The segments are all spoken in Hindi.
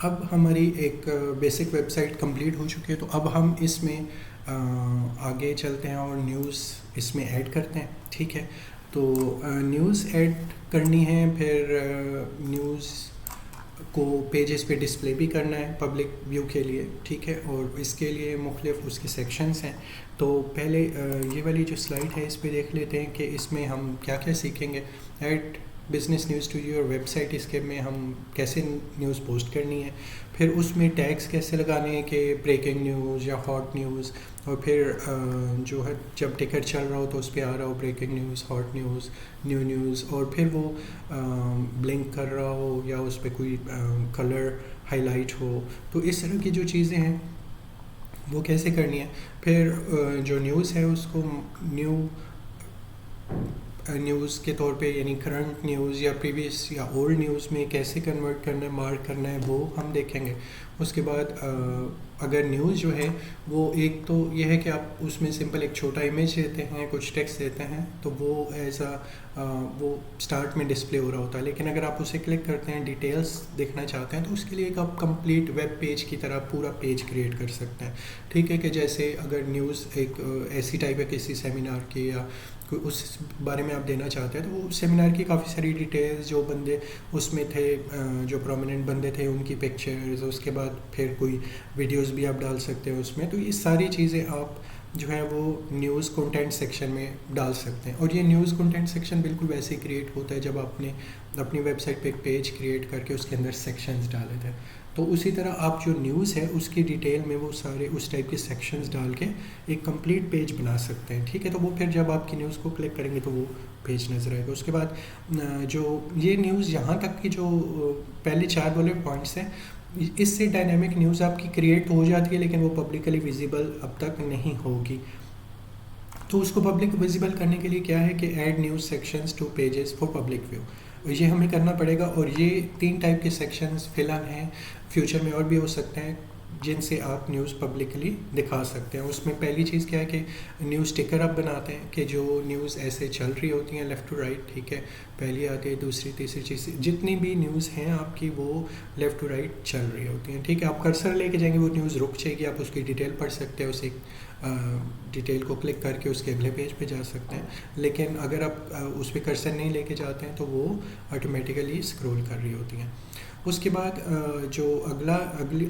अब हमारी एक बेसिक वेबसाइट कंप्लीट हो चुकी है, तो अब हम इसमें आगे चलते हैं और न्यूज़ इसमें ऐड करते हैं। ठीक है, तो न्यूज़ ऐड करनी है, फिर न्यूज़ को पेजेस पे डिस्प्ले भी करना है पब्लिक व्यू के लिए। ठीक है, और इसके लिए मुख्तलिफ उसके सेक्शंस हैं। तो पहले ये वाली जो स्लाइड है इस पे देख लेते हैं कि इसमें हम क्या क्या सीखेंगे। Add business news to your website, इसके में हम कैसे न्यूज़ पोस्ट करनी है, फिर उसमें टैग्स कैसे लगाने हैं कि ब्रेकिंग न्यूज़ या हॉट न्यूज़, और फिर जो है जब टिकर चल रहा हो तो उस पर आ रहा हो breaking news, hot news, new news, और फिर वो ब्लिंक कर रहा हो या उस पर कोई कलर हाईलाइट हो। तो इस तरह की जो चीज़ें हैं वो कैसे करनी है। फिर जो न्यूज़ है उसको न्यूज़ के तौर पे, यानी करंट न्यूज़ या प्रीवियस या ओल्ड न्यूज़ में कैसे कन्वर्ट करना है, मार्क करना है, वो हम देखेंगे। उसके बाद अगर न्यूज़ जो है वो एक तो ये है कि आप उसमें सिंपल एक छोटा इमेज देते हैं, कुछ टेक्स्ट देते हैं, तो वो वो स्टार्ट में डिस्प्ले हो रहा होता है। लेकिन अगर आप उसे क्लिक करते हैं, डिटेल्स देखना चाहते हैं, तो उसके लिए एक आप कंप्लीट वेब पेज की तरह पूरा पेज क्रिएट कर सकते हैं। ठीक है, कि जैसे अगर न्यूज़ एक ऐसी टाइप है किसी सेमिनार की या उस बारे में आप देना चाहते हैं, तो वो सेमिनार की काफ़ी सारी डिटेल्स, जो बंदे उसमें थे, जो प्रोमिनेंट बंदे थे उनकी पिक्चर्स, उसके बाद फिर कोई वीडियोस भी आप डाल सकते हैं उसमें। तो ये सारी चीज़ें आप जो है वो न्यूज़ कंटेंट सेक्शन में डाल सकते हैं। और ये न्यूज़ कंटेंट सेक्शन बिल्कुल वैसे ही क्रिएट होता है जब आपने अपनी वेबसाइट पे एक पेज क्रिएट करके उसके अंदर सेक्शंस डाले थे। तो उसी तरह आप जो न्यूज़ है उसकी डिटेल में वो सारे उस टाइप के सेक्शंस डाल के एक कंप्लीट पेज बना सकते हैं। ठीक है, तो वो फिर जब आपकी न्यूज़ को क्लिक करेंगे तो वो पेज नज़र आएगा। उसके बाद जो ये न्यूज़ यहाँ तक की जो पहले 4 वाले पॉइंट्स हैं, इससे डायनामिक न्यूज़ आपकी क्रिएट हो जाती है, लेकिन वो पब्लिकली विजिबल अब तक नहीं होगी। तो उसको पब्लिक विजिबल करने के लिए क्या है कि add news sections two pages for public view, ये हमें करना पड़ेगा। और ये 3 टाइप के सेक्शंस फिलहाल हैं, फ्यूचर में और भी हो सकते हैं जिनसे आप न्यूज़ पब्लिकली दिखा सकते हैं। उसमें पहली चीज़ क्या है कि न्यूज़ टिकर आप बनाते हैं कि जो न्यूज़ ऐसे चल रही होती हैं लेफ़्ट टू राइट। ठीक है, पहली आती है, दूसरी, तीसरी चीज़, जितनी भी न्यूज़ हैं आपकी वो लेफ़्ट टू राइट चल रही होती हैं। ठीक है, आप कर्सर लेके जाएंगे, वो न्यूज़ रुक जाएगी, आप उसकी डिटेल पढ़ सकते हैं, उसे डिटेल को क्लिक करके उसके अगले पेज पे जा सकते हैं। लेकिन अगर आप उस पर कर्सर नहीं लेके जाते हैं तो वो ऑटोमेटिकली स्क्रॉल कर रही होती हैं। उसके बाद जो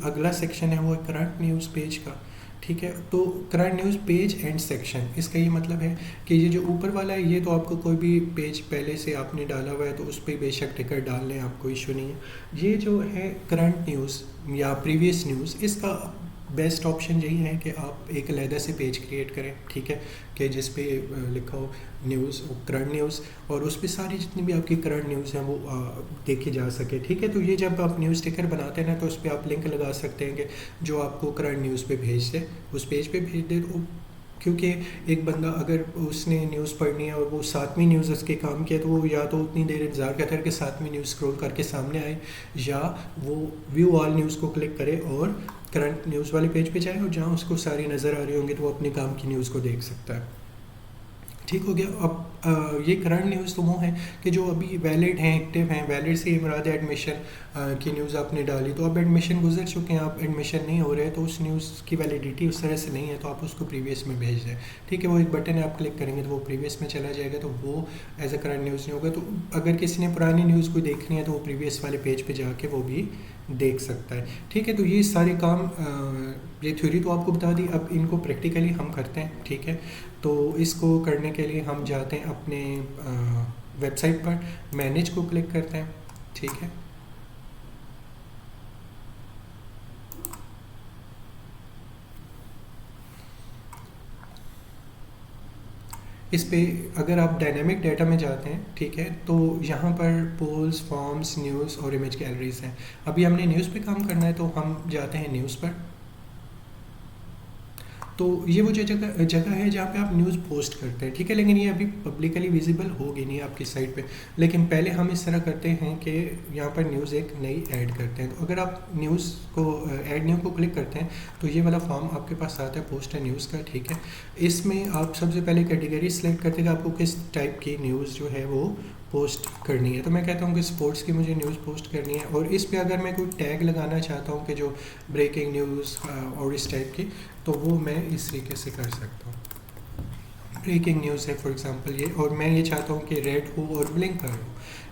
अगला सेक्शन है वो है करंट न्यूज़ पेज का। ठीक है, तो current news page and section, इसका ये मतलब है कि ये जो ऊपर वाला है ये तो आपको कोई भी पेज पहले से आपने डाला हुआ है तो उस पर बेशक टिकर डाल लें, आपको इशू नहीं है। ये जो है करंट न्यूज़ या प्रीवियस न्यूज़, इसका बेस्ट ऑप्शन यही है कि आप एक अलहदा से पेज क्रिएट करें। ठीक है, कि जिस पे लिखा हो न्यूज़, करंट न्यूज़, और उस पर सारी जितनी भी आपकी करंट न्यूज़ हैं वो देखी जा सके। ठीक है, तो ये जब आप न्यूज़ टिकर बनाते हैं ना, तो उस पर आप लिंक लगा सकते हैं कि जो आपको करंट न्यूज़ पे भेज दे, उस पेज पे भेज दे। तो क्योंकि एक बंदा अगर उसने न्यूज़ पढ़नी है और वो 7वीं न्यूज़ उसके काम किया, तो वो या तो उतनी देर इंतज़ार करता है कि 7वीं न्यूज़ स्क्रॉल करके सामने आए, या वो व्यू ऑल न्यूज़ को क्लिक करे और करंट न्यूज़ वाले पेज पे जाए, और जहाँ उसको सारी नज़र आ रही होंगी तो वो अपने काम की न्यूज़ को देख सकता है। ठीक हो गया। अब ये करंट न्यूज़ तो वो है कि जो अभी वैलिड हैं, एक्टिव हैं। वैलिड से मुराद है एडमिशन की न्यूज़ आपने डाली, तो अब एडमिशन गुजर चुके हैं, आप एडमिशन नहीं हो रहे, तो उस न्यूज़ की वैलिडिटी उस तरह से नहीं है, तो आप उसको प्रीवियस में भेज दें। ठीक है, वो एक बटन है, आप क्लिक करेंगे तो वो प्रीवियस में चला जाएगा, तो वो एज अ करंट न्यूज़ नहीं होगा। तो अगर किसी ने पुरानी न्यूज़ को देखनी है तो वो प्रीवियस वाले पेज पर जाके वो भी देख सकता है। ठीक है, तो ये सारे काम, ये थ्योरी तो आपको बता दी, अब इनको प्रैक्टिकली हम करते हैं। ठीक है, तो इसको करने के लिए हम जाते हैं अपने वेबसाइट पर, मैनेज को क्लिक करते हैं। ठीक है, इस पे अगर आप डायनेमिक डाटा में जाते हैं, ठीक है, तो यहाँ पर पोल्स, फॉर्म्स, न्यूज़ और इमेज गैलरीज हैं। अभी हमने न्यूज़ पे काम करना है, तो हम जाते हैं न्यूज़ पर। तो ये वो जो जगह है जहाँ पे आप न्यूज़ पोस्ट करते हैं। ठीक है, लेकिन ये अभी पब्लिकली विजिबल होगी नहीं आपकी साइट पे। लेकिन पहले हम इस तरह करते हैं कि यहाँ पर न्यूज़ एक नई ऐड करते हैं। तो अगर आप न्यूज़ को ऐड न्यू को क्लिक करते हैं तो ये वाला फॉर्म आपके पास आता है, पोस्ट है न्यूज़ का। ठीक है, इसमें आप सबसे पहले कैटेगरी सेलेक्ट करते हैं कि आपको किस टाइप की न्यूज़ जो है वो पोस्ट करनी है, तो मैं कहता हूँ कि स्पोर्ट्स की मुझे न्यूज़ पोस्ट करनी है, और इस पे अगर मैं कोई टैग लगाना चाहता हूँ कि जो ब्रेकिंग न्यूज़ और इस टाइप की, तो वो मैं इस तरीके से कर सकता हूँ। ब्रेकिंग न्यूज़ है फॉर एग्जांपल ये, और मैं ये चाहता हूँ कि रेड हो और ब्लिंक कर हो,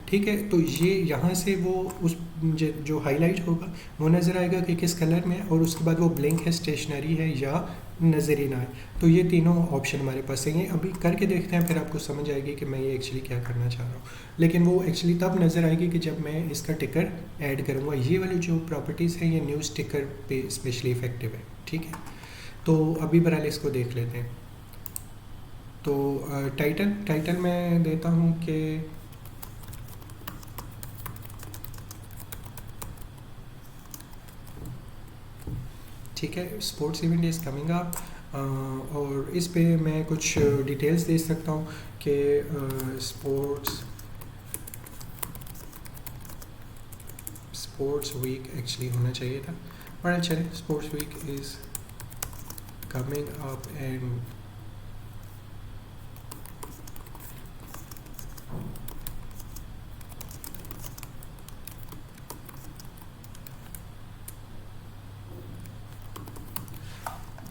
ठीक है, तो ये यहाँ से वो उस जो हाईलाइट होगा वो नज़र आएगा कि किस कलर में है, और उसके बाद वो ब्लिंक है, स्टेशनरी है, या नज़र ही ना आए। तो ये तीनों ऑप्शन हमारे पास हैं, ये अभी करके देखते हैं, फिर आपको समझ आएगी कि मैं ये एक्चुअली क्या करना चाह रहा हूँ। लेकिन वो एक्चुअली तब नज़र आएगी कि जब मैं इसका टिकर ऐड करूँगा। ये वाली जो प्रॉपर्टीज़ हैं ये न्यूज़ टिकर पे स्पेशली इफेक्टिव है, ठीक है। तो अभी बहरहाल इसको देख लेते हैं। तो टाइटल मैं देता हूँ कि ठीक है, sports event is coming up, और इस पे मैं कुछ डिटेल्स दे सकता हूँ कि स्पोर्ट्स वीक एक्चुअली होना चाहिए था, पर चले, sports week is coming up and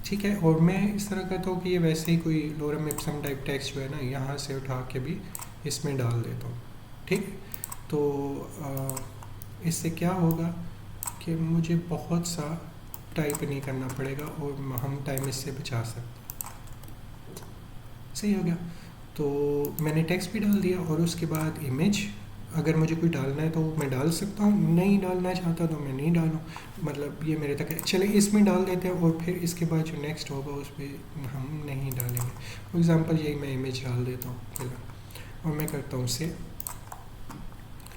ठीक है। और मैं इस तरह कहता हूँ कि ये वैसे ही कोई लोरम इप्सम टाइप टेक्स्ट जो है ना, यहाँ से उठा के भी इसमें डाल देता हूँ, ठीक है। तो इससे क्या होगा कि मुझे बहुत सा टाइप नहीं करना पड़ेगा और हम टाइम इससे बचा सकते हैं। सही हो गया। तो मैंने टेक्स्ट भी डाल दिया, और उसके बाद इमेज अगर मुझे कोई डालना है तो मैं डाल सकता हूँ, नहीं डालना चाहता तो मैं नहीं डालूँ, मतलब ये मेरे तक है। चले इसमें डाल देते हैं, और फिर इसके बाद जो नेक्स्ट होगा उस पर हम नहीं डालेंगे। फॉर एग्ज़ाम्पल यही मैं इमेज डाल देता हूँ फिलहाल, और मैं करता हूँ सेव।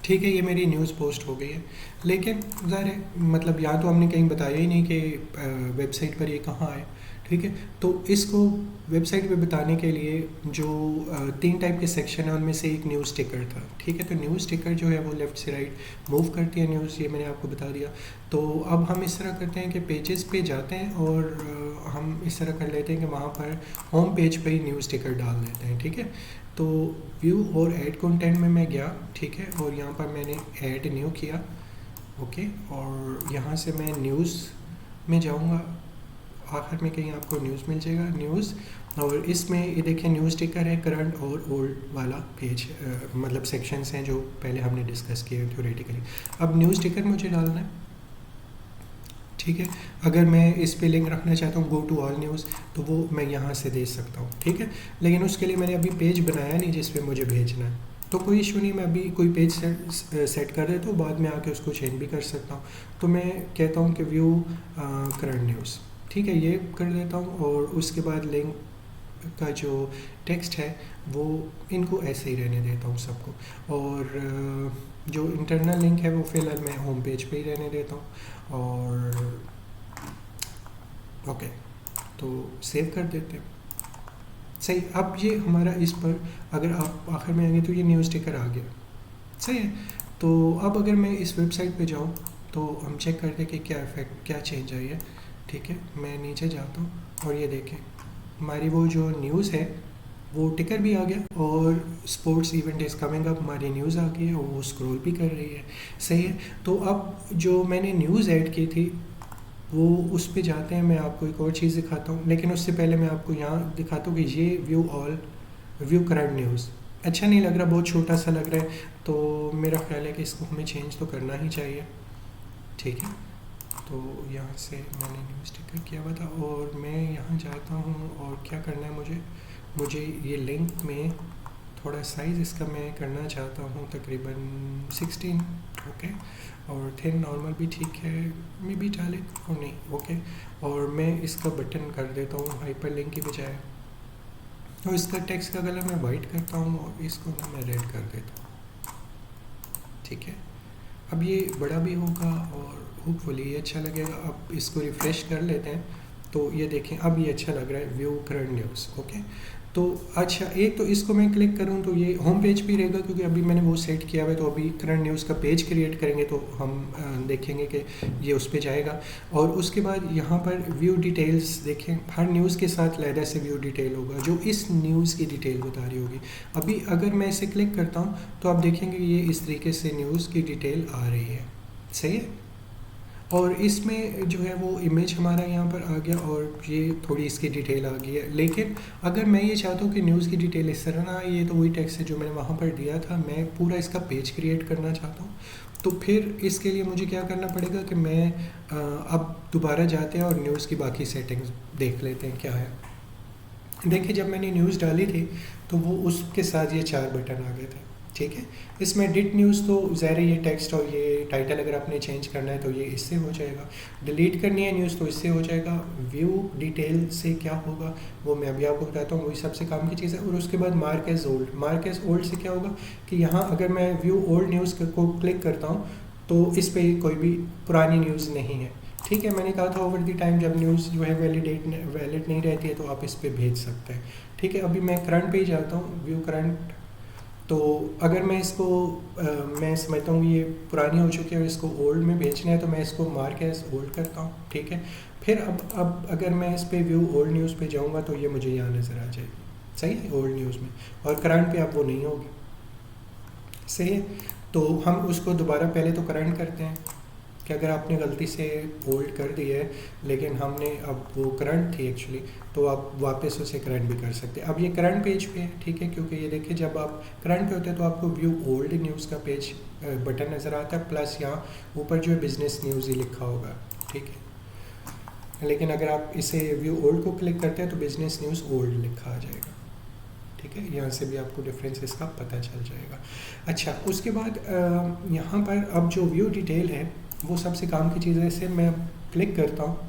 ठीक है, ये मेरी न्यूज़ पोस्ट हो गई है, लेकिन ज़ाहिर है मतलब या तो हमने कहीं बताया ही नहीं कि वेबसाइट पर ये कहाँ है, ठीक है। तो इसको वेबसाइट पे बताने के लिए जो 3 टाइप के सेक्शन है, उनमें से एक न्यूज़ टिकर था, ठीक है। तो न्यूज़ टिकर जो है वो लेफ़्ट से राइट मूव करती है न्यूज़, ये मैंने आपको बता दिया। तो अब हम इस तरह करते हैं कि पेजेस पे जाते हैं, और हम इस तरह कर लेते हैं कि वहाँ पर होम पेज पे ही न्यूज़ टिकर डाल देते हैं, ठीक है। तो व्यू और ऐड कंटेंट में मैं गया, ठीक है, और यहाँ पर मैंने ऐड न्यू किया, ओके, और यहाँ से मैं न्यूज़ में जाऊँगा, आखिर में कहीं आपको न्यूज़ मिल जाएगा, न्यूज़, और इसमें ये देखें न्यूज़ टिकर है, करंट और ओल्ड वाला पेज, मतलब सेक्शंस हैं जो पहले हमने डिस्कस किए थ्योरेटिकली। अब न्यूज़ टिकर मुझे डालना है, ठीक है। अगर मैं इस पे लिंक रखना चाहता हूँ गो टू ऑल न्यूज़, तो वो मैं यहाँ से दे सकता हूँ, ठीक है। लेकिन उसके लिए मैंने अभी पेज बनाया नहीं जिस पे मुझे भेजना है, तो कोई इशू नहीं, मैं अभी कोई पेज सेट कर देता हूँ, बाद में आके उसको चेंज भी कर सकता हूँ। तो मैं कहता हूँ कि व्यू करंट न्यूज़, ठीक है, ये कर देता हूँ, और उसके बाद लिंक का जो टेक्स्ट है वो इनको ऐसे ही रहने देता हूँ सबको, और जो इंटरनल लिंक है वो फ़िलहाल मैं होम पेज पे ही रहने देता हूँ, और ओके, तो सेव कर देते हैं। सही, अब ये हमारा इस पर अगर आप आखिर में आएंगे तो ये न्यूज़ टिकर आ गया, सही है। तो अब अगर मैं इस वेबसाइट पे जाऊँ तो हम चेक करते हैं कि क्या इफेक्ट, क्या चेंज आई है, ठीक है। मैं नीचे जाता हूँ, और ये देखें हमारी वो जो न्यूज़ है वो टिकर भी आ गया, और sports event is coming up हमारी न्यूज़ आ गई है, और वो स्क्रॉल भी कर रही है, सही है। तो अब जो मैंने न्यूज़ ऐड की थी वो उस पे जाते हैं, मैं आपको एक और चीज़ दिखाता हूँ, लेकिन उससे पहले मैं आपको यहाँ दिखाता हूँ कि ये व्यू करंट न्यूज़ अच्छा नहीं लग रहा, बहुत छोटा सा लग रहा है, तो मेरा ख्याल है कि इसको हमें चेंज तो करना ही चाहिए, ठीक है। तो यहाँ से मैंने न्यूज़ टिकर किया हुआ था, और मैं यहाँ जाता हूँ, और क्या करना है मुझे ये लिंक में थोड़ा साइज़ इसका मैं करना चाहता हूँ तकरीबन 16, ओके, और थिन नॉर्मल भी ठीक है, मे बी इटैलिक और नहीं, ओके। और मैं इसका बटन कर देता हूँ हाइपर लिंक की बजाय, और इसका टेक्स्ट का कलर मैं वाइट करता हूँ, और इसको ना मैं रेड कर देता हूँ, ठीक है। अब ये बड़ा भी होगा और होपफुली ये अच्छा लगेगा। अब इसको रिफ़्रेश कर लेते हैं, तो ये देखें अब ये अच्छा लग रहा है, व्यू करंट न्यूज़, ओके। तो अच्छा, एक तो इसको मैं क्लिक करूं तो ये होम पेज पे रहेगा, क्योंकि अभी मैंने वो सेट किया हुआ है। तो अभी करंट न्यूज़ का पेज क्रिएट करेंगे तो हम देखेंगे कि ये उस पे जाएगा। और उसके बाद यहाँ पर व्यू डिटेल्स देखें, हर न्यूज़ के साथ अलहदा से व्यू डिटेल होगा जो इस न्यूज़ की डिटेल बता रही होगी। अभी अगर मैं इसे क्लिक करता हूँ तो आप देखेंगे ये इस तरीके से न्यूज़ की डिटेल आ रही है, सही है। और इसमें जो है वो इमेज हमारा यहाँ पर आ गया और ये थोड़ी इसकी डिटेल आ गई है। लेकिन अगर मैं ये चाहता हूँ कि न्यूज़ की डिटेल इस तरह ना आए, ये तो वही टेक्स्ट है जो मैंने वहाँ पर दिया था, मैं पूरा इसका पेज क्रिएट करना चाहता हूँ। तो फिर इसके लिए मुझे क्या करना पड़ेगा कि मैं अब दोबारा जाते हैं और न्यूज़ की बाकी सेटिंग्स देख लेते हैं क्या है। देखिए, जब मैंने न्यूज़ डाली थी तो वो उसके साथ ये 4 बटन आ गए थे, ठीक है। इसमें एडिट न्यूज़ तो ज़ाहिर है ये टेक्स्ट और ये टाइटल अगर आपने चेंज करना है तो ये इससे हो जाएगा। डिलीट करनी है न्यूज़ तो इससे हो जाएगा। व्यू डिटेल से क्या होगा वो मैं अभी आपको बताता हूँ, वही सबसे काम की चीज़ है। और उसके बाद mark as old, mark as old से क्या होगा कि यहाँ अगर मैं व्यू ओल्ड न्यूज़ को क्लिक करता हूँ तो इस पर कोई भी पुरानी न्यूज़ नहीं है, ठीक है। मैंने कहा था ओवर द टाइम जब न्यूज़ जो है वैलिड नहीं रहती है तो आप इस पर भेज सकते हैं, ठीक है। अभी मैं करंट पे ही जाता हूँ, व्यू करंट। तो अगर मैं इसको मैं समझता हूँ ये पुरानी हो चुकी है और इसको ओल्ड में भेजना है तो मैं इसको मार्क एज ओल्ड करता हूँ, ठीक है। फिर अब अगर मैं इस पे व्यू ओल्ड न्यूज़ पे जाऊँगा तो ये मुझे यहाँ नज़र आ जाएगी, सही है, ओल्ड न्यूज़ में। और करंट पे अब वो नहीं होगी, सही है। तो हम उसको दोबारा पहले तो करंट करते हैं कि अगर आपने गलती से ओल्ड कर दी है लेकिन हमने अब वो करंट थी एक्चुअली, तो आप वापस उसे करंट भी कर सकते हैं। अब ये करंट पेज पे है, ठीक है, क्योंकि ये देखिए जब आप करंट पे होते हैं तो आपको व्यू ओल्ड न्यूज़ का पेज बटन नज़र आता है, प्लस यहाँ ऊपर जो है बिजनेस न्यूज़ ही लिखा होगा, ठीक है। लेकिन अगर आप इसे व्यू ओल्ड को क्लिक करते हैं तो बिजनेस न्यूज़ ओल्ड लिखा आ जाएगा, ठीक है। यहाँ से भी आपको डिफरेंस इसका पता चल जाएगा। अच्छा, उसके बाद यहाँ पर अब जो व्यू डिटेल है वो सबसे काम की चीज़ है। इसे मैं क्लिक करता हूँ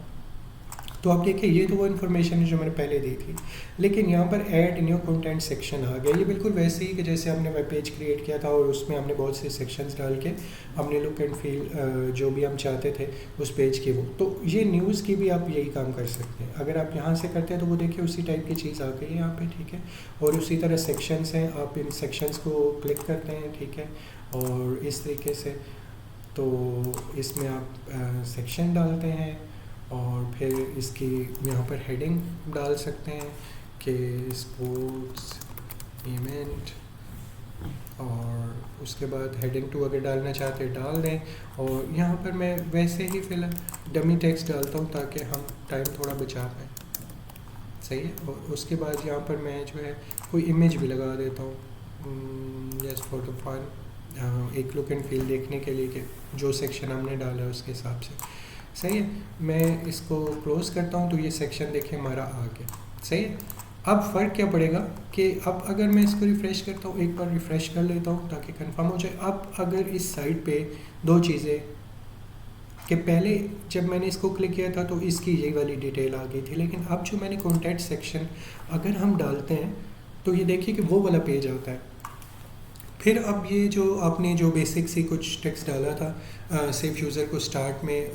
तो आप देखिए ये तो वो इन्फॉर्मेशन है जो मैंने पहले दी थी, लेकिन यहाँ पर ऐड न्यू कंटेंट सेक्शन आ गया। ये बिल्कुल वैसे ही कि जैसे हमने वेब पेज क्रिएट किया था और उसमें हमने बहुत से सेक्शंस डाल के हमने लुक एंड फील जो भी हम चाहते थे उस पेज की, वो तो ये न्यूज़ की भी आप यही काम कर सकते हैं। अगर आप यहाँ से करते हैं तो वो देखिए उसी टाइप की चीज़ आ गई है यहाँ पर, ठीक है। और उसी तरह सेक्शंस हैं, आप इन सेक्शंस को क्लिक करते हैं, ठीक है। और इस तरीके से तो इसमें आप सेक्शन डालते हैं और फिर इसकी यहाँ पर हेडिंग डाल सकते हैं कि स्पोर्ट्स इवेंट, और उसके बाद हेडिंग 2 अगर डालना चाहते हैं डाल दें। और यहाँ पर मैं वैसे ही फिलहाल डमी टेक्स्ट डालता हूँ ताकि हम टाइम थोड़ा बचा पाएँ, सही है। और उसके बाद यहाँ पर मैं जो है कोई इमेज भी लगा देता हूँ जस्ट फॉर द फन, एक लुक एंड फील देखने के लिए कि जो सेक्शन हमने डाला है उसके हिसाब से, सही है। मैं इसको क्लोज करता हूँ तो ये सेक्शन देखिए हमारा आ गया, सही है। अब फ़र्क क्या पड़ेगा कि अब अगर मैं इसको रिफ़्रेश करता हूँ, एक बार रिफ़्रेश कर लेता हूँ ताकि कंफर्म हो जाए। अब अगर इस साइड पे 2 चीज़ें कि पहले जब मैंने इसको क्लिक किया था तो इसकी ये वाली डिटेल आ गई थी, लेकिन अब जो मैंने कॉन्टैक्ट सेक्शन अगर हम डालते हैं तो ये देखिए कि वो वाला पेज आता है। फिर अब ये जो आपने जो बेसिक सी कुछ टेक्स्ट डाला था सिर्फ यूज़र को स्टार्ट में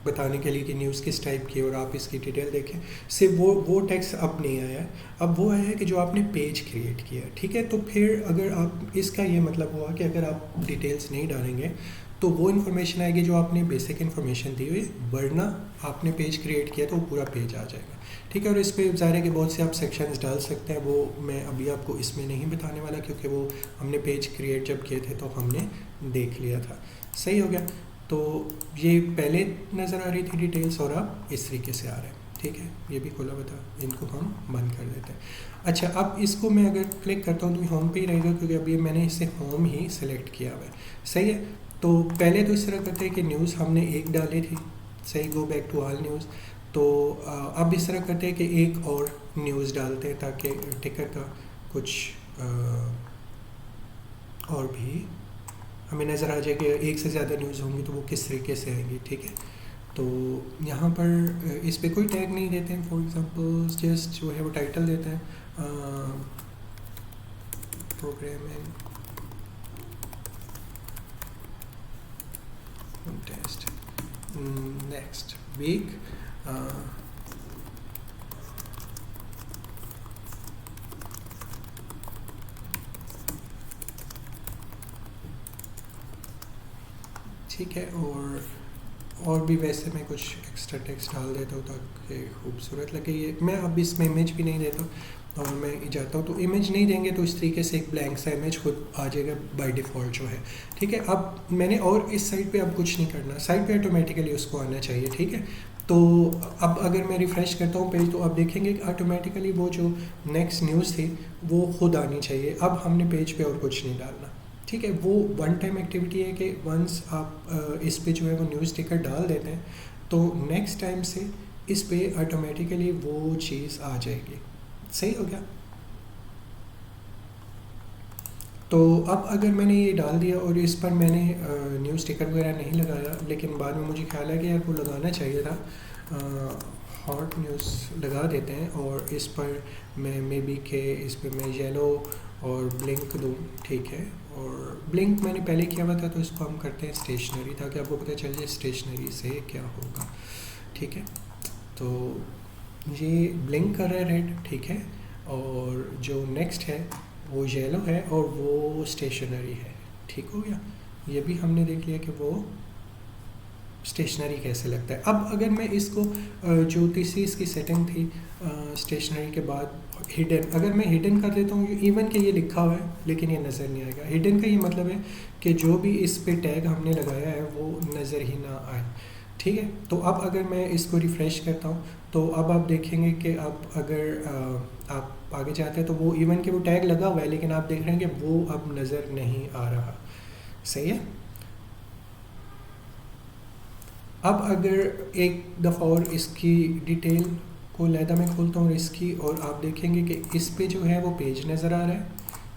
बताने के लिए कि न्यूज़ किस टाइप की, और आप इसकी डिटेल देखें, सिर्फ वो टेक्स्ट अब नहीं आया है। अब वो आया है कि जो आपने पेज क्रिएट किया, ठीक है। तो फिर अगर आप इसका ये मतलब हुआ कि अगर आप डिटेल्स नहीं डालेंगे तो वो इन्फॉर्मेशन आएगी जो आपने बेसिक इन्फॉर्मेशन दी हुई, वरना आपने पेज क्रिएट किया तो वो पूरा पेज आ जाएगा, ठीक है। और इस पर ज़ाहिर है कि बहुत से आप सेक्शंस डाल सकते हैं, वो मैं अभी आपको इसमें नहीं बताने वाला क्योंकि वो हमने पेज क्रिएट जब किए थे तो हमने देख लिया था, सही हो गया। तो ये पहले नज़र आ रही थी डिटेल्स और अब इस तरीके से आ रहे हैं, ठीक है। ये भी खुला बता, इनको हम बंद कर देते हैं। अच्छा, अब इसको मैं अगर क्लिक करता हूँ तो होम पे ही रहेगा क्योंकि अभी मैंने इसे होम ही सिलेक्ट किया हुआ है, सही है। तो पहले तो इस तरह करते हैं कि न्यूज़ हमने एक डाली थी, सही, go back to all news. तो अब इस तरह करते हैं कि एक और न्यूज़ डालते हैं ताकि टिकर का कुछ और भी हमें नज़र आ जाए कि एक से ज़्यादा न्यूज़ होंगी तो वो किस तरीके से आएंगी, ठीक है। तो यहाँ पर इस पर कोई टैग नहीं देते हैं, फॉर एग्जांपल जस्ट जो है वो टाइटल देते हैं प्रोग्रामिंग टेस्ट नेक्स्ट वीक ठीक है। और भी वैसे मैं कुछ एक्स्ट्रा टेक्स्ट डाल देता हूँ ताकि खूबसूरत लगे। ये मैं अब इसमें इमेज भी नहीं देता और मैं जाता हूँ तो इमेज नहीं देंगे तो इस तरीके से एक ब्लैंक सा इमेज खुद आ जाएगा बाय डिफ़ॉल्ट जो है। ठीक है, अब मैंने और इस साइड पे अब कुछ नहीं करना, साइड पे ऑटोमेटिकली उसको आना चाहिए। ठीक है, तो अब अगर मैं रिफ़्रेश करता हूँ पेज तो आप देखेंगे कि ऑटोमेटिकली वो जो नेक्स्ट न्यूज़ थी वो खुद आनी चाहिए। अब हमने पेज पे और कुछ नहीं डालना। ठीक है, वो वन टाइम एक्टिविटी है कि वंस आप इस पे जो है वो न्यूज़ टिकर डाल देते हैं तो नेक्स्ट टाइम से इस पे ऑटोमेटिकली वो चीज़ आ जाएगी। सही हो गया। तो अब अगर मैंने ये डाल दिया और इस पर मैंने न्यूज़ टिकर वगैरह नहीं लगाया, लेकिन बाद में मुझे ख्याल है कि यार वो लगाना चाहिए था, हॉट न्यूज़ लगा देते हैं और इस पर मैं मे बी के इस पर मैं येलो और ब्लिंक दूँ। ठीक है, और ब्लिंक मैंने पहले किया हुआ था तो इसको हम करते हैं स्टेशनरी ताकि आपको पता चल जाए स्टेशनरी से क्या होगा। ठीक है, तो ये ब्लिंक कर रहा है रेड। ठीक है, और जो नेक्स्ट है वो येलो है और वो स्टेशनरी है। ठीक हो गया, ये भी हमने देख लिया कि वो स्टेशनरी कैसे लगता है। अब अगर मैं इसको जो तीसरी इसकी सेटिंग थी स्टेशनरी के बाद हिडन, अगर मैं हिडन कर देता हूँ, इवन के ये लिखा हुआ है लेकिन ये नज़र नहीं आएगा। हिडन का ये मतलब है कि जो भी इस पे टैग हमने लगाया है वो नज़र ही ना आए। ठीक है, तो अब अगर मैं इसको रिफ़्रेश करता हूँ तो अब आप देखेंगे कि अब अगर आप आगे जाते हैं तो वो इवन के वो टैग लगा हुआ है लेकिन आप देख रहे हैं कि वो अब नज़र नहीं आ रहा। सही है। अब अगर एक दफ़ा और इसकी डिटेल को लहदा में खोलता हूँ इसकी, और आप देखेंगे कि इस पे जो है वो पेज नज़र आ रहा है,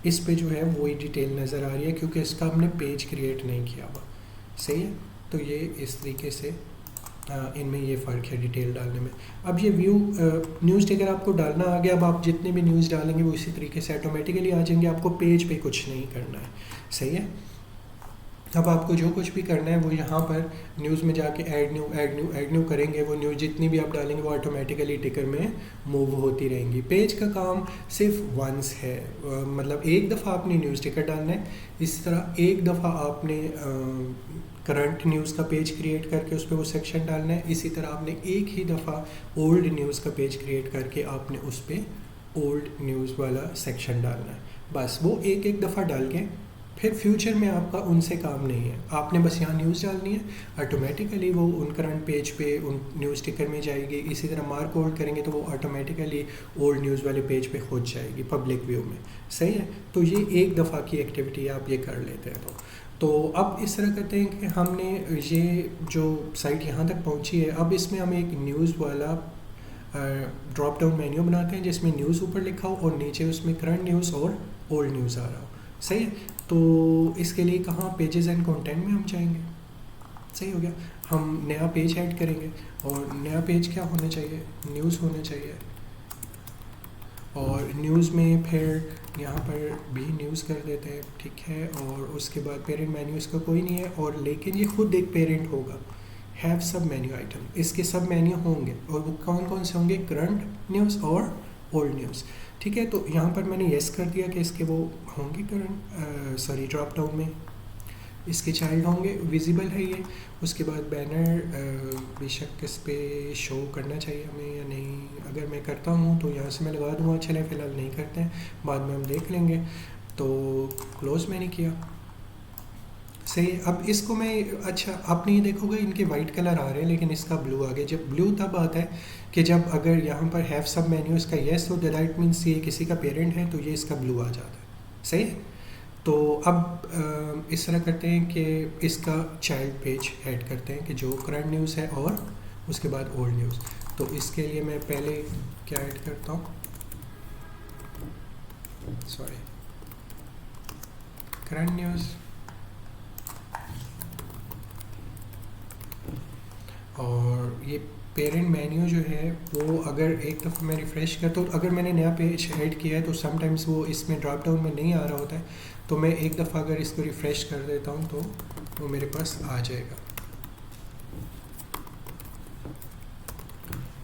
इस पे जो है वही डिटेल नज़र आ रही है क्योंकि इसका हमने पेज क्रिएट नहीं किया हुआ। सही है, तो ये इस तरीके से इनमें ये फ़र्क है डिटेल डालने में। अब ये व्यू न्यूज़ टिकर आपको डालना आ गया। अब आप जितने भी न्यूज़ डालेंगे वो इसी तरीके से ऑटोमेटिकली आ जाएंगे, आपको पेज पे कुछ नहीं करना है। सही है, अब आपको जो कुछ भी करना है वो यहाँ पर न्यूज़ में जाके add new add new add new करेंगे। वो न्यूज़ जितनी भी आप डालेंगे वो ऑटोमेटिकली टिकर में मूव होती रहेंगी। पेज का काम सिर्फ वंस है, मतलब एक दफ़ा आपने न्यूज़ टिकर डालना है। इसी तरह एक दफ़ा आपने करंट न्यूज़ का पेज क्रिएट करके उस पर वो सेक्शन डालना है। इसी तरह आपने एक ही दफ़ा ओल्ड न्यूज़ का पेज क्रिएट करके आपने उस पर ओल्ड न्यूज़ वाला सेक्शन डालना है। बस वो एक एक दफ़ा डाल के फिर फ्यूचर में आपका उनसे काम नहीं है। आपने बस यहाँ न्यूज़ डालनी है, ऑटोमेटिकली वो उन करंट पेज पे उन न्यूज़ टिकर में जाएगी। इसी तरह मार्क होल्ड करेंगे तो वो ऑटोमेटिकली ओल्ड न्यूज़ वाले पेज पे खुद जाएगी पब्लिक व्यू में। सही है, तो ये एक दफ़ा की एक्टिविटी आप ये कर लेते हैं। तो अब इस तरह करते हैं कि हमने ये जो साइट यहाँ तक पहुँची है, अब इसमें हम एक न्यूज़ वाला ड्रॉप डाउन मेन्यू बनाते हैं जिसमें न्यूज़ ऊपर लिखा हो और नीचे उसमें करंट न्यूज़ और ओल्ड न्यूज़ आ रहा हो। सही है, तो इसके लिए कहाँ पेजेस एंड कंटेंट में हम जाएंगे। सही हो गया, हम नया पेज ऐड करेंगे और नया पेज क्या होना चाहिए, न्यूज़ होना चाहिए। और न्यूज़ में फिर यहाँ पर भी न्यूज़ कर देते हैं। ठीक है, और उसके बाद पेरेंट मेन्यू इसका कोई नहीं है, और लेकिन ये खुद एक पेरेंट होगा। हैव सब मेन्यू आइटम, इसके सब मेन्यू होंगे और वो कौन कौन से होंगे, करंट न्यूज़ और ओल्ड न्यूज़। ठीक है, तो यहाँ पर मैंने येस कर दिया कि इसके वो होंगे करंट ड्रॉप डाउन में इसके चाइल्ड होंगे, विजिबल है ये। उसके बाद बैनर बेशक इस पे शो करना चाहिए हमें या नहीं, अगर मैं करता हूँ तो यहाँ से मैं लगा दूँगा। चलें फ़िलहाल नहीं करते हैं, बाद में हम देख लेंगे। तो क्लोज़ मैंने किया। सही, अब इसको मैं अच्छा आपने ये देखोगे इनके वाइट कलर आ रहे हैं लेकिन इसका ब्लू आ गया। जब ब्लू तब आता है कि जब अगर यहाँ पर हैव सब मेन्यू इसका येस हो, दैट मीन्स ये किसी का पेरेंट है तो ये इसका ब्लू आ जाता है। सही, तो अब इस तरह करते हैं कि इसका चाइल्ड पेज ऐड करते हैं कि जो करंट न्यूज़ है और उसके बाद ओल्ड न्यूज़। तो इसके लिए मैं पहले क्या ऐड करता हूँ, सॉरी, करंट न्यूज़ और ये पेरेंट मेन्यू जो है वो अगर एक दफ़ा मैं रिफ़्रेश करता हूँ, अगर मैंने नया पेज ऐड किया है तो समटाइम्स वो इसमें ड्रॉप डाउन में नहीं आ रहा होता है, तो मैं एक दफ़ा अगर इसको रिफ़्रेश कर देता हूँ तो वो मेरे पास आ जाएगा।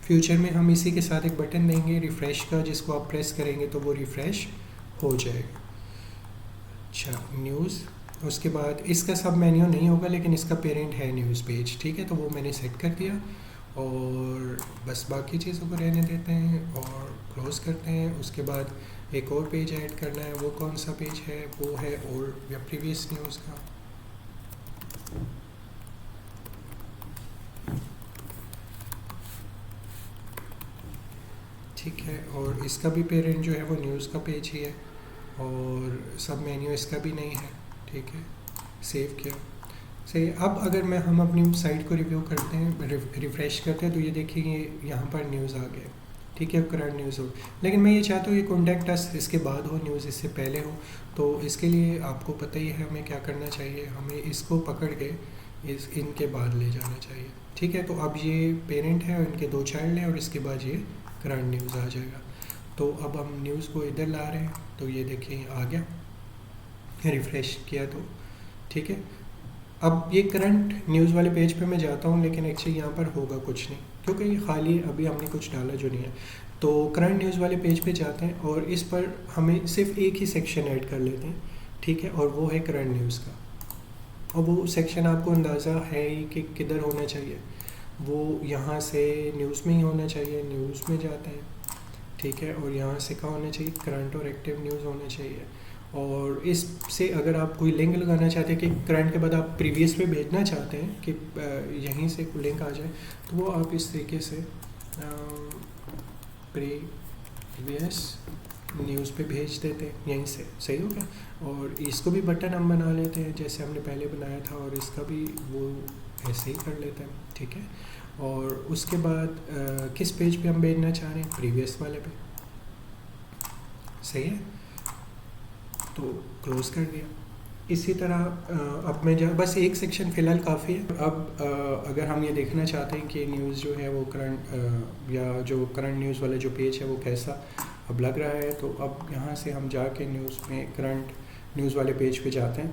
फ्यूचर में हम इसी के साथ एक बटन देंगे रिफ़्रेश का, जिसको आप प्रेस करेंगे तो वो रिफ़्रेश हो जाएगा। अच्छा, न्यूज़ उसके बाद इसका सब मेन्यू नहीं होगा, लेकिन इसका पेरेंट है न्यूज़ पेज, ठीक है। तो वो मैंने सेट कर दिया और बस बाकी चीज़ों को रहने देते हैं और क्लोज़ करते हैं। उसके बाद एक और पेज ऐड करना है। वो कौन सा पेज है? वो है ओल्ड या प्रीवियस न्यूज़ का। ठीक है, और इसका भी पेरेंट जो है वो न्यूज़ का पेज ही है और सब मेन्यू इसका भी नहीं है, ठीक है। सेव किया। सही। अब अगर हम अपनी साइट को रिव्यू करते हैं, रिफ़्रेश करते हैं, तो ये देखिए यहाँ पर न्यूज़ आ गया, ठीक है, करंट न्यूज़ हो। लेकिन मैं ये चाहता हूँ ये कॉन्टैक्ट अस इसके बाद हो, न्यूज़ इससे पहले हो। तो इसके लिए आपको पता ही है हमें क्या करना चाहिए, हमें इसको पकड़ के इनके बाद ले जाना चाहिए, ठीक है। तो अब ये पेरेंट है और इनके 2 चाइल्ड हैं और इसके बाद ये करंट न्यूज़ आ जाएगा। तो अब हम न्यूज़ को इधर ला रहे हैं, तो ये देखिए आ गया, रिफ़्रेश किया तो ठीक है। अब ये करंट न्यूज़ वाले पेज पे मैं जाता हूँ, लेकिन एक्चुअली यहाँ पर होगा कुछ नहीं, क्योंकि ये खाली अभी हमने कुछ डाला जो नहीं है। तो करंट न्यूज़ वाले पेज पे जाते हैं और इस पर हमें सिर्फ एक ही सेक्शन ऐड कर लेते हैं, ठीक है, और वो है करंट न्यूज़ का। और वो सेक्शन आपको अंदाज़ा है ही कि किधर होना चाहिए, वो यहाँ से न्यूज़ में ही होना चाहिए। न्यूज़ में जाते हैं, ठीक है, और यहाँ से कहाँ होना चाहिए? करंट और एक्टिव न्यूज़ होना चाहिए। और इससे अगर आप कोई लिंक लगाना चाहते हैं कि करंट के बाद आप प्रीवियस पे भेजना चाहते हैं कि यहीं से लिंक आ जाए, तो वो आप इस तरीके से प्रीवियस न्यूज़ पे भेज देते हैं यहीं से, सही हो गया। और इसको भी बटन हम बना लेते हैं जैसे हमने पहले बनाया था, और इसका भी वो ऐसे ही कर लेते हैं, ठीक है। और उसके बाद किस पेज पे हम भेजना चाह रहे हैं? प्रीवियस वाले पे, सही है। तो क्लोज़ कर दिया। इसी तरह अब मैं बस एक सेक्शन फ़िलहाल काफ़ी है। अब अगर हम ये देखना चाहते हैं कि न्यूज़ जो है वो करंट या जो करंट न्यूज़ वाला जो पेज है वो कैसा अब लग रहा है, तो अब यहाँ से हम जाके न्यूज़ में करंट न्यूज़ वाले पेज पे जाते हैं,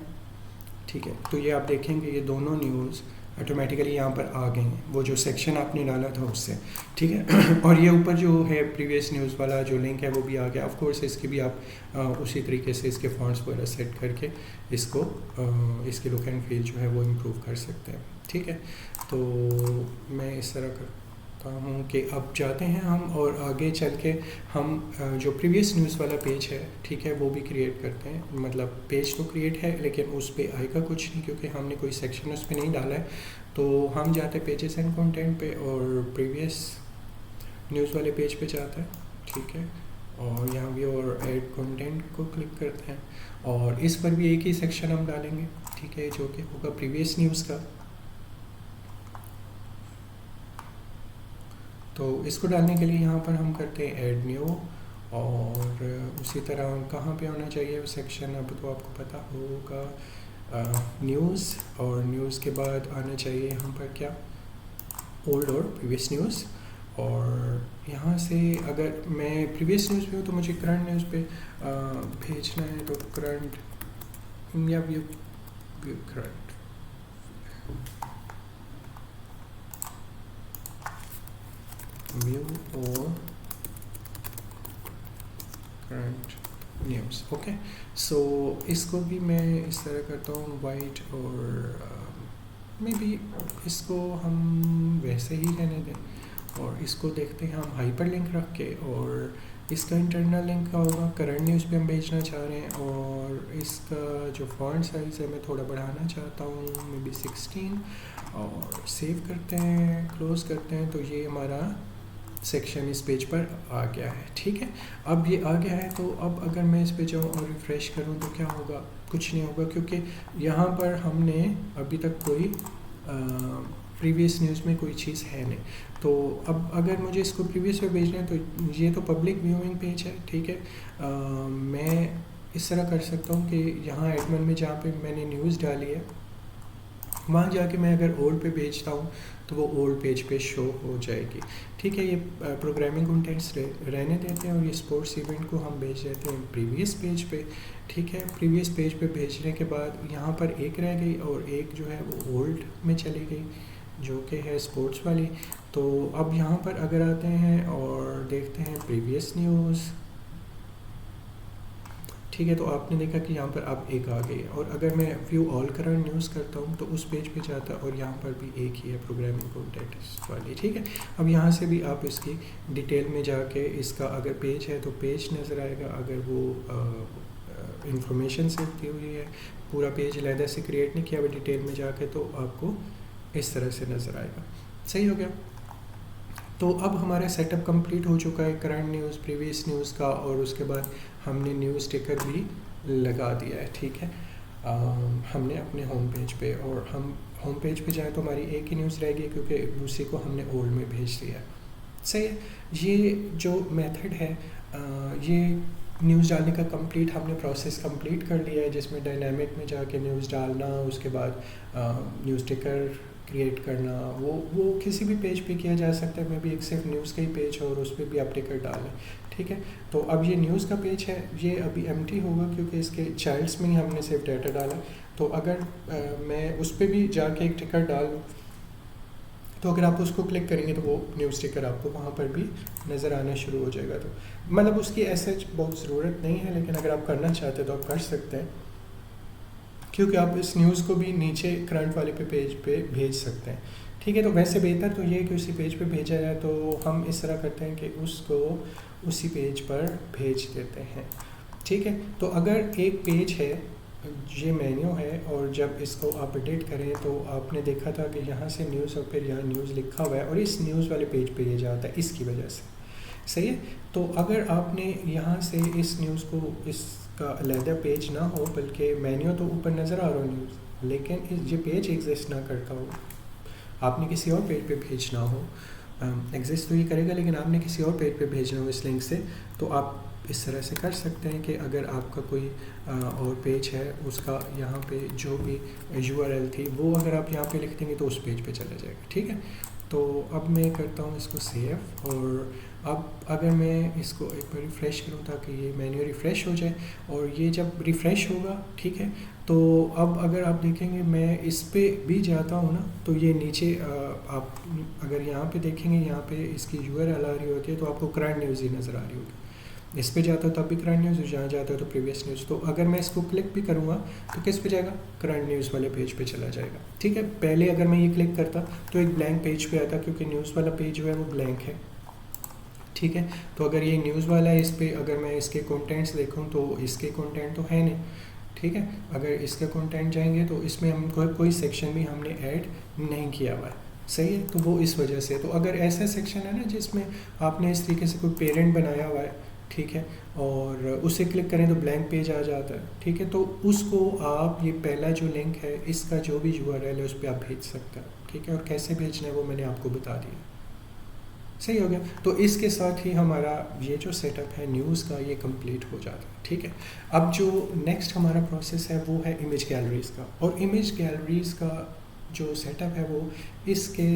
ठीक है। तो ये आप देखेंगे ये दोनों न्यूज़ ऑटोमेटिकली यहाँ पर आ गए हैं, वो जो सेक्शन आपने डाला था उससे, ठीक है। और ये ऊपर जो है प्रीवियस न्यूज़ वाला जो लिंक है वो भी आ गया। ऑफ कोर्स इसके भी आप उसी तरीके से इसके फॉन्ट्स वगैरह सेट करके इसको इसके लुक एंड फील जो है वो इम्प्रूव कर सकते हैं, ठीक है। तो मैं इस तरह करता हूँ कि अब जाते हैं हम और आगे चल के हम जो प्रीवियस न्यूज़ वाला पेज है, ठीक है, वो भी क्रिएट करते हैं। मतलब पेज तो क्रिएट है लेकिन उस पर आएगा कुछ नहीं, क्योंकि हमने कोई सेक्शन उस पर नहीं डाला है। तो हम जाते हैं पेजेस एंड कंटेंट पे और प्रीवियस न्यूज़ वाले पेज पे जाते हैं, ठीक है। और यहाँ भी और ऐड कंटेंट को क्लिक करते हैं और इस पर भी एक ही सेक्शन हम डालेंगे, ठीक है, जो कि होगा प्रीवियस न्यूज़ का। तो इसको डालने के लिए यहाँ पर हम करते हैं ऐड न्यू, और उसी तरह कहाँ पे होना चाहिए वो सेक्शन, अब तो आपको पता होगा, न्यूज़, और न्यूज़ के बाद आना चाहिए यहाँ पर क्या? ओल्ड और प्रीवियस न्यूज़। और यहाँ से अगर मैं प्रीवियस न्यूज़ पे हूँ तो मुझे करंट न्यूज़ पे भेजना है, तो करंट या व्यू करंट, व्यू और करंट न्यूज़, ओके। सो इसको भी मैं इस तरह करता हूँ वाइट, और मे बी इसको हम वैसे ही रहने दें और इसको देखते हैं हम हाइपर लिंक रख के। और इसका इंटरनल लिंक का होगा करंट न्यूज़ पे हम भेजना चाह रहे हैं, और इसका जो फॉन्ट साइज़ है मैं थोड़ा बढ़ाना चाहता हूँ, मे बी 16। और सेव करते हैं, क्लोज़ करते हैं, तो ये हमारा सेक्शन इस पेज पर आ गया है, ठीक है। अब ये आ गया है, तो अब अगर मैं इस पे जाऊँ और रिफ़्रेश करूँ तो क्या होगा? कुछ नहीं होगा, क्योंकि यहाँ पर हमने अभी तक कोई प्रीवियस न्यूज़ में कोई चीज़ है नहीं। तो अब अगर मुझे इसको प्रीवियस पे भेजना है तो ये तो पब्लिक व्यूइंग पेज है, ठीक है। मैं इस तरह कर सकता हूँ कि यहाँ एडमिन में जहाँ पे मैंने न्यूज़ डाली है वहाँ जाके मैं अगर ओल्ड पे भेजता हूँ तो वो ओल्ड पेज पे शो हो जाएगी, ठीक है। ये प्रोग्रामिंग कंटेंट्स रहने देते हैं और ये स्पोर्ट्स इवेंट को हम भेज देते हैं प्रीवियस पेज पे, ठीक है। प्रीवियस पेज पे भेजने के बाद यहाँ पर एक रह गई और एक जो है वो ओल्ड में चली गई, जो कि है स्पोर्ट्स वाली। तो अब यहाँ पर अगर आते हैं और देखते हैं प्रीवियस न्यूज़, ठीक है, तो आपने देखा कि यहाँ पर अब एक आ गई है। और अगर मैं व्यू ऑल करंट न्यूज़ करता हूँ तो उस पेज पे जाता है और यहाँ पर भी एक ही है, प्रोग्रामिंग कॉन्टेक्स्ट वाली। ठीक है, अब यहाँ से भी आप इसकी डिटेल में जाके इसका अगर पेज है तो पेज नज़र आएगा, अगर वो इंफॉर्मेशन सेव की हुई है, पूरा पेज अलहदा से क्रिएट नहीं किया हुआ डिटेल में जाके, तो आपको इस तरह से नज़र आएगा। सही हो गया। तो अब हमारा सेटअप कंप्लीट हो चुका है करंट न्यूज़, प्रीवियस न्यूज़ का, और उसके बाद हमने न्यूज़ स्टिकर भी लगा दिया है। ठीक है, हमने अपने होम पेज पे, और हम होम पेज पे जाएं तो हमारी एक ही न्यूज़ रहेगी क्योंकि उसी को हमने ओल्ड में भेज दिया है। सही है, ये जो मेथड है ये न्यूज़ डालने का कंप्लीट हमने प्रोसेस कंप्लीट कर लिया है, जिसमें डायनामिक में जाके न्यूज़ डालना, उसके बाद न्यूज़ स्टिकर क्रिएट करना, वो किसी भी पेज पे किया जा सकता है। मे बी एक सिर्फ न्यूज़ का ही पेज हो और उस पर भी आप टिकर डालें। ठीक है, तो अब ये न्यूज़ का पेज है, ये अभी एम्प्टी होगा क्योंकि इसके चाइल्ड्स में ही हमने सिर्फ डाटा डाला। तो अगर मैं उस पर भी जाके एक टिकर डाल दूँ तो अगर आप उसको क्लिक करेंगे तो वो न्यूज़ स्टिकर आपको वहाँ पर भी नज़र आना शुरू हो जाएगा। तो मतलब उसकी ऐसे बहुत ज़रूरत नहीं है, लेकिन अगर आप करना चाहते हैं तो आप कर सकते हैं, क्योंकि आप इस न्यूज़ को भी नीचे करंट वाले पेज पे भेज सकते हैं। ठीक है, तो वैसे बेहतर तो ये है कि उसी पेज पे भेजा जाए, तो हम इस तरह करते हैं कि उसको उसी पेज पर भेज देते हैं। ठीक है, तो अगर एक पेज है, ये मेन्यू है, और जब इसको आप एडिट करें तो आपने देखा था कि यहाँ से न्यूज़ और फिर यहाँ न्यूज़ लिखा हुआ है, और इस न्यूज़ वाले पेज पे ये जाता है इसकी वजह से। सही है, तो अगर आपने यहाँ से इस न्यूज़ को, इसका अलहदा पेज ना हो, बल्कि मेन्यू तो ऊपर नज़र आ रहा हो न्यूज़, लेकिन ये पेज एग्जिस्ट ना करता हो, आपने किसी और पेज पे भेजना हो, एग्जिस्ट तो ये करेगा लेकिन आपने किसी और पेज पे भेजना हो इस लिंक से, तो आप इस तरह से कर सकते हैं कि अगर आपका कोई और पेज है, उसका यहाँ पे जो भी URL थी वो अगर आप यहाँ पे लिख देंगे तो उस पेज पे चला जाएगा। ठीक है, तो अब मैं करता हूँ इसको सेव, और अब अगर मैं इसको एक बार रिफ़्रेश करूँ ताकि ये मेन्यू रिफ़्रेश हो जाए, और ये जब रिफ़्रेश होगा, ठीक है, तो अब अगर आप देखेंगे मैं इस पे भी जाता हूँ ना, तो ये नीचे आप अगर यहाँ पे देखेंगे, यहाँ पे इसकी URL आ रही होती है तो आपको करंट न्यूज़ ही नज़र आ रही होगी। इस पे जाता हो तब भी करंट न्यूज़, जहाँ जाता हो तो प्रीवियस न्यूज़। तो अगर मैं इसको क्लिक भी करूँगा तो किस पे जाएगा, करंट न्यूज़ वाले पेज पे चला जाएगा। ठीक है, पहले अगर मैं ये क्लिक करता तो एक ब्लैंक पेज पे आता, क्योंकि न्यूज़ वाला पेज जो है वो ब्लैंक है। ठीक है, तो अगर ये न्यूज़ वाला है, इस पर अगर मैं इसके कंटेंट्स देखूँ तो इसके कंटेंट तो है नहीं। ठीक है, अगर इसके कंटेंट जाएंगे तो इसमें हम कोई सेक्शन भी हमने ऐड नहीं किया हुआ है। सही है, तो वो इस वजह से। तो अगर ऐसा सेक्शन है ना जिसमें आपने इस तरीके से कोई पेरेंट बनाया हुआ है, ठीक है, और उसे क्लिक करें तो ब्लैंक पेज आ जाता है। ठीक है, तो उसको आप ये पहला जो लिंक है इसका जो भी URL है उस पर आप भेज सकते हैं। ठीक है, और कैसे भेजना है वो मैंने आपको बता दिया। सही हो गया, तो इसके साथ ही हमारा ये जो सेटअप है न्यूज़ का ये कंप्लीट हो जाता है। ठीक है, अब जो नेक्स्ट हमारा प्रोसेस है वो है इमेज गैलरीज़ का, और इमेज गैलरीज़ का जो सेटअप है वो इसके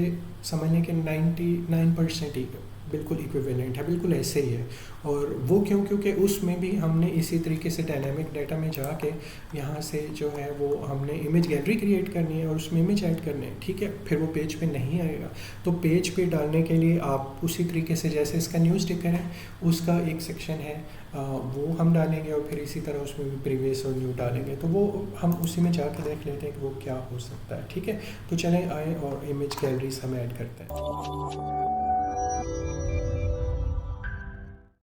समझने के 99% ही बिल्कुल इक्विवेलेंट है, बिल्कुल ऐसे ही है। और वो क्यों, क्योंकि उसमें भी हमने इसी तरीके से डायनामिक डाटा में जाके यहाँ से जो है वो हमने इमेज गैलरी क्रिएट करनी है और उसमें इमेज ऐड करने हैं। ठीक है, फिर वो पेज पे नहीं आएगा, तो पेज पे डालने के लिए आप उसी तरीके से जैसे इसका न्यूज़ स्टिकर है उसका एक सेक्शन है वो हम डालेंगे, और फिर इसी तरह उसमें भी प्रीवियस और न्यू डालेंगे। तो वो हम उसी में जाके देख लेते हैं कि वो क्या हो सकता है। ठीक है, तो चलें आए और इमेज गैलरीज हम ऐड करते हैं।